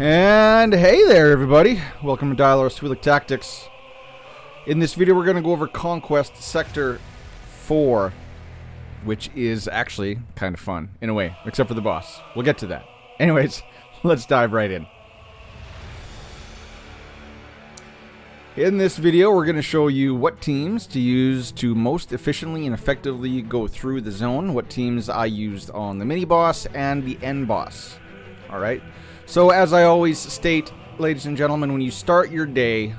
And hey there, everybody. Welcome to Dialer Swilic Tactics. In this video, we're going to go over Conquest Sector 4, which is actually kind of fun, in a way, except for the boss. We'll get to that. Anyways, let's dive right in. In this video, we're going to show you what teams to use to most efficiently and effectively go through the zone, what teams I used on the mini-boss and the end boss. Alright? So, as I always state, ladies and gentlemen, when you start your day,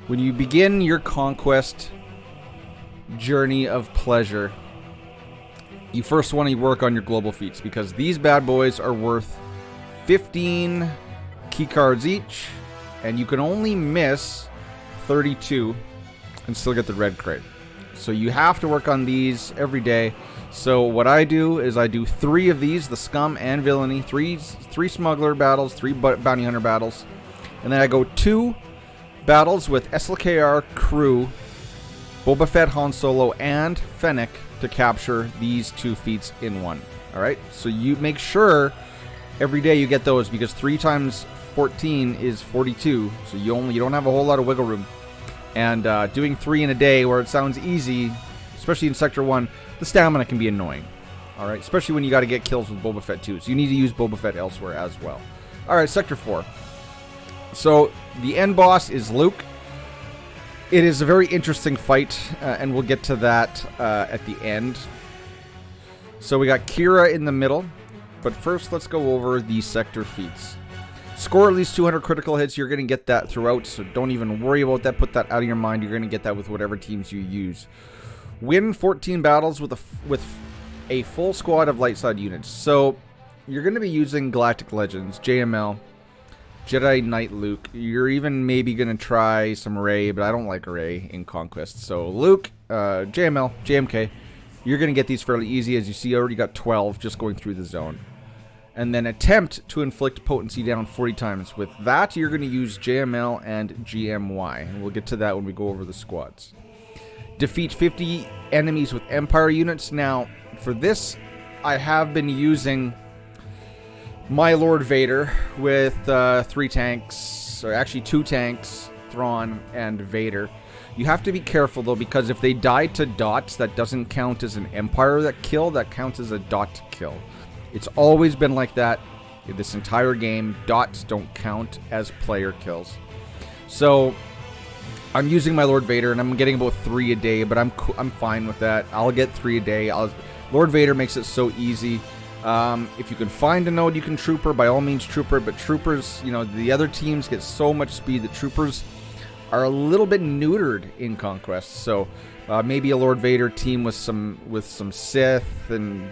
when you begin your conquest journey of pleasure, you first want to work on your global feats, because these bad boys are worth 15 key cards each, and you can only miss 32 and still get the red crate. So you have to work on these every day. So what I do is I do 3 of these, the scum and villainy, three smuggler battles, 3 bounty hunter battles, and then I go 2 battles with SLKR, crew, Boba Fett, Han Solo, and Fennec to capture these 2 feats in one. Alright, so you make sure every day you get those, because 3 times 14 is 42, so you don't have a whole lot of wiggle room. And doing 3 in a day, where it sounds easy, especially in Sector 1, the stamina can be annoying. Alright, especially when you got to get kills with Boba Fett too, so you need to use Boba Fett elsewhere as well. Alright, Sector 4. So, the end boss is Luke. It is a very interesting fight, and we'll get to that at the end. So we got Kira in the middle, but first let's go over the sector feats. Score at least 200 critical hits. You're going to get that throughout, so don't even worry about that. Put that out of your mind. You're going to get that with whatever teams you use. Win 14 battles with a full squad of light side units. So you're going to be using Galactic Legends, JML, Jedi Knight Luke. You're even maybe going to try some Rey, but I don't like Rey in Conquest. So Luke, JML, JMK, you're going to get these fairly easy. As you see, I already got 12 just going through the zone. And then attempt to inflict potency down 40 times. With that, you're going to use JML and GMY. And we'll get to that when we go over the squads. Defeat 50 enemies with Empire units. Now, for this, I have been using my Lord Vader with 3 tanks, or actually 2 tanks, Thrawn and Vader. You have to be careful though, because if they die to dots, that doesn't count as an Empire kill, that counts as a dot kill. It's always been like that in this entire game. Dots don't count as player kills. So I'm using my Lord Vader, and I'm getting about 3 a day, but I'm fine with that. I'll get 3 a day. Lord Vader makes it so easy. If you can find a node, you can trooper. By all means, trooper. But troopers, you know, the other teams get so much speed that troopers are a little bit neutered in Conquest. So maybe a Lord Vader team with some Sith,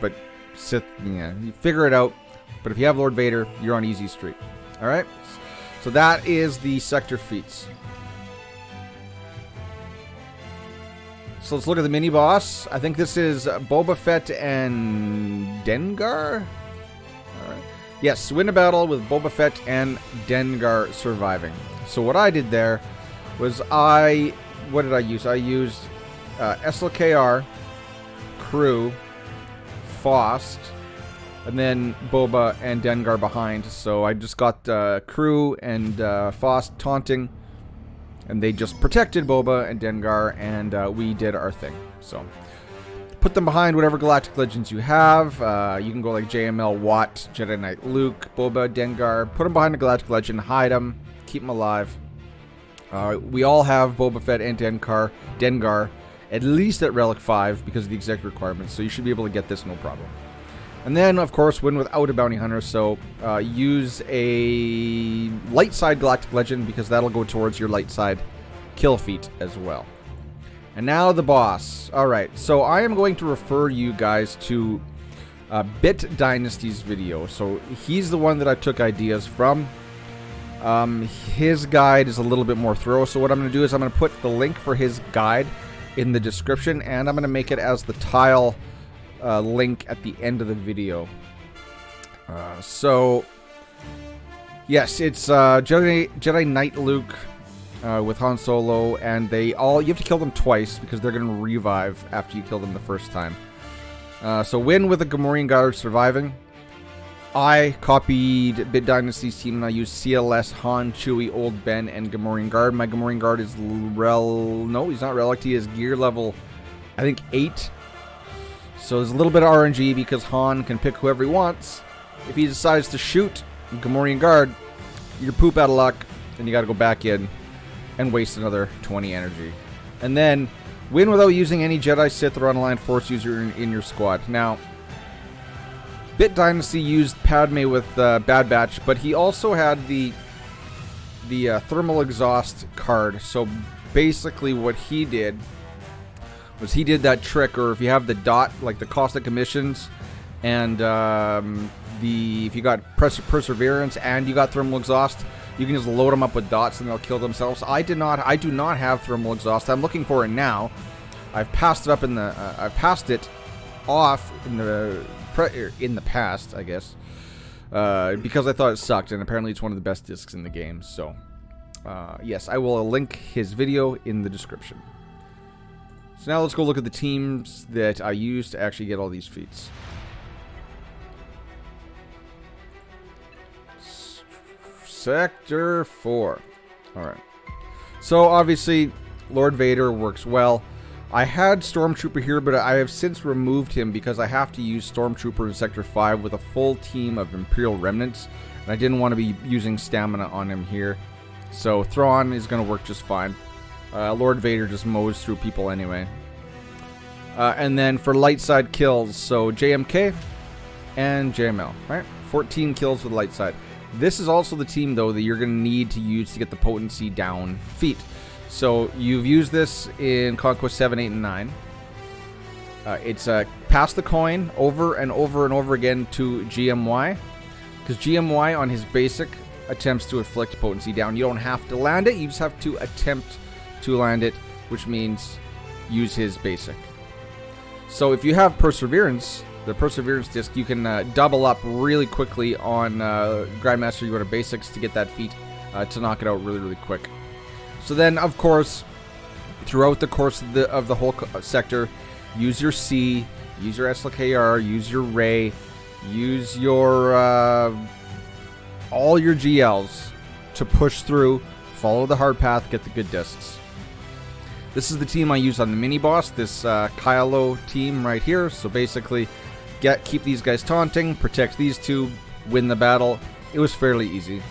but Sith, yeah, you figure it out. But if you have Lord Vader, you're on easy street. All right. So that is the sector feats. So let's look at the mini boss. I think this is Boba Fett and Dengar. All right. Yes, win a battle with Boba Fett and Dengar surviving. So what I did there was what did I use? I used SLKR, crew, Faust, and then Boba and Dengar behind. So I just got crew and Faust taunting, and they just protected Boba and Dengar, and we did our thing. So put them behind whatever Galactic Legends you have. You can go like JML, Watt, Jedi Knight Luke, Boba, Dengar. Put them behind a Galactic Legend, hide them, keep them alive. We all have Boba Fett and Dengar, at least at Relic 5 because of the exec requirements, so you should be able to get this no problem. And then, of course, win without a bounty hunter, so use a light side Galactic Legend, because that'll go towards your light side kill feat as well. And now the boss. Alright, so I am going to refer you guys to BitDynasty's video. So he's the one that I took ideas from. His guide is a little bit more thorough, so what I'm going to do is I'm going to put the link for his guide in the description, and I'm going to make it as the tile link at the end of the video. So yes, it's Jedi Knight Luke with Han Solo, and you have to kill them twice because they're going to revive after you kill them the first time. So win with a Gamorrean guard surviving. I copied BitDynasty's team and I used CLS, Han, Chewie, Old Ben, and Gamorrean Guard. My Gamorrean Guard is no, he's not relic. He is gear level, I think 8. So there's a little bit of RNG because Han can pick whoever he wants. If he decides to shoot Gamorrean Guard, you're poop out of luck, and you got to go back in and waste another 20 energy. And then win without using any Jedi, Sith, or Unaligned Force user in your squad. Now, BitDynasty used Padme with Bad Batch, but he also had the thermal exhaust card. So basically what he did was he did that trick, or if you have the dot, like the caustic emissions, and if you got perseverance and you got thermal exhaust, you can just load them up with dots and they'll kill themselves. I do not have thermal exhaust. I'm looking for it now. I've passed it up in the I've passed it off in the past, I guess, because I thought it sucked, and apparently it's one of the best discs in the game. So yes, I will link his video in the description. So now let's go look at the teams that I used to actually get all these feats. Sector 4. Alright. So obviously, Lord Vader works well. I had Stormtrooper here, but I have since removed him because I have to use Stormtrooper in Sector 5 with a full team of Imperial Remnants. And I didn't want to be using stamina on him here. So Thrawn is going to work just fine. Lord Vader just mows through people anyway. And then for light side kills, so JMK and JML, right? 14 kills with light side. This is also the team, though, that you're going to need to use to get the potency down feat. So you've used this in Conquest 7, 8, and 9. It's pass the coin over and over and over again to GMY. Because GMY on his basic attempts to inflict potency down. You don't have to land it, you just have to attempt to land it, which means use his basic. So if you have Perseverance, the Perseverance disc, you can double up really quickly on Grandmaster. You go to basics to get that feat to knock it out really, really quick. So then, of course, throughout the course of the whole sector, use your C, use your SLKR, use your Ray, use your all your GLs to push through, follow the hard path, get the good discs. This is the team I use on the mini boss, this Kylo team right here. So basically, keep these guys taunting, protect these two, win the battle. It was fairly easy.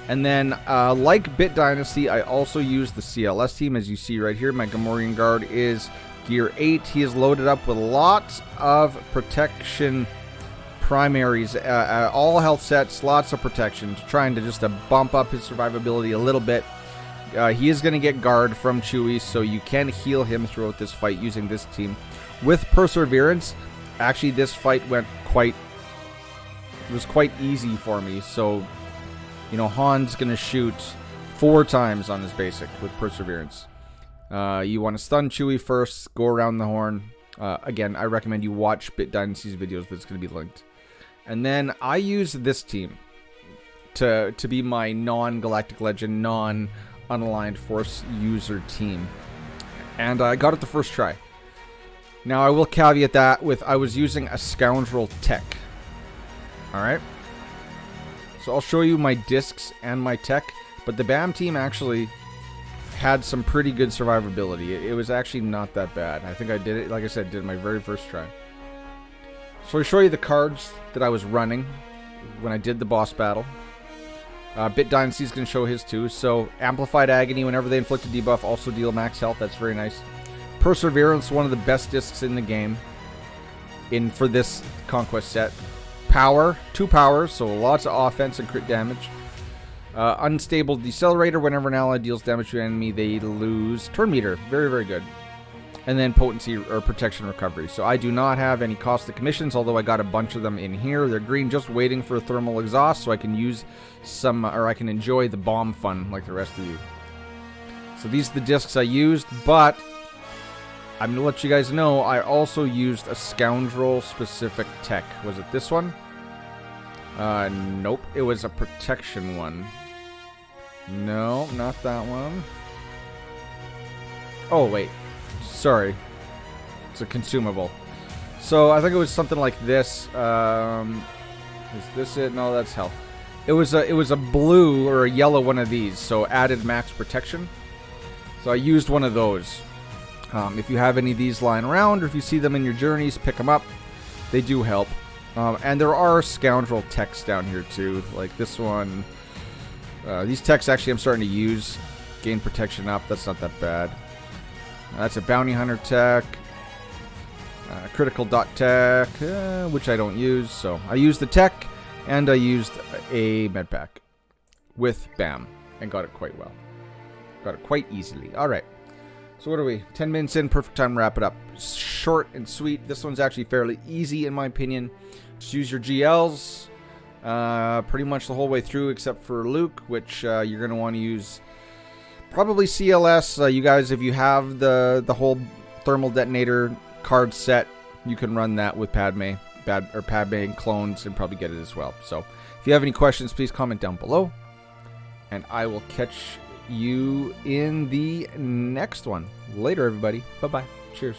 And then, like BitDynasty, I also use the CLS team, as you see right here. My Gamorrean Guard is Gear 8. He is loaded up with lots of protection primaries, all health sets, lots of protection, trying to just bump up his survivability a little bit. He is going to get guard from Chewie, so you can heal him throughout this fight using this team. With Perseverance, actually this fight was quite easy for me, so you know, Han's going to shoot 4 times on his basic with Perseverance. You want to stun Chewie first, go around the horn. Again, I recommend you watch BitDynasty's videos, but it's going to be linked. And then I use this team to be my non-Galactic Legend, non-unaligned Force user team. And I got it the first try. Now, I will caveat that with I was using a Scoundrel tech. Alright? So I'll show you my discs and my tech, but the BAM team actually had some pretty good survivability. It was actually not that bad. I think I did it, like I said, did it my very first try. So I'll show you the cards that I was running when I did the boss battle. BitDynasty's going to show his too. So Amplified Agony, whenever they inflict a debuff, also deal max health. That's very nice. Perseverance, one of the best discs in the game for this Conquest set. Power, 2 powers, so lots of offense and crit damage. Unstable Decelerator, whenever an ally deals damage to an enemy, they lose turn meter. Very, very good. And then Potency or Protection Recovery. So I do not have any caustic emissions, although I got a bunch of them in here. They're green, just waiting for a thermal exhaust, so I can use some, or I can enjoy the bomb fun like the rest of you. So these are the discs I used, but I'm going to let you guys know I also used a Scoundrel-specific tech. Was it this one? Nope. It was a protection one. No, not that one. Oh, wait. Sorry. It's a consumable. So I think it was something like this. Is this it? No, that's health. It was a blue or a yellow one of these, so added max protection. So I used one of those. If you have any of these lying around, or if you see them in your journeys, pick them up. They do help. And there are scoundrel techs down here too, like this one. These techs actually I'm starting to use. Gain protection up, that's not that bad. That's a bounty hunter tech. Critical dot tech, which I don't use. So I used the tech, and I used a med pack with BAM, and got it quite well. Got it quite easily. Alright. So what are we? 10 minutes in, perfect time to wrap it up. Short and sweet. This one's actually fairly easy in my opinion. Just use your GLs pretty much the whole way through except for Luke, which you're going to want to use probably CLS. You guys, if you have the whole thermal detonator card set, you can run that with Padme and clones and probably get it as well. So if you have any questions, please comment down below, and I will catch you in the next one. Later, everybody. Bye-bye. Cheers.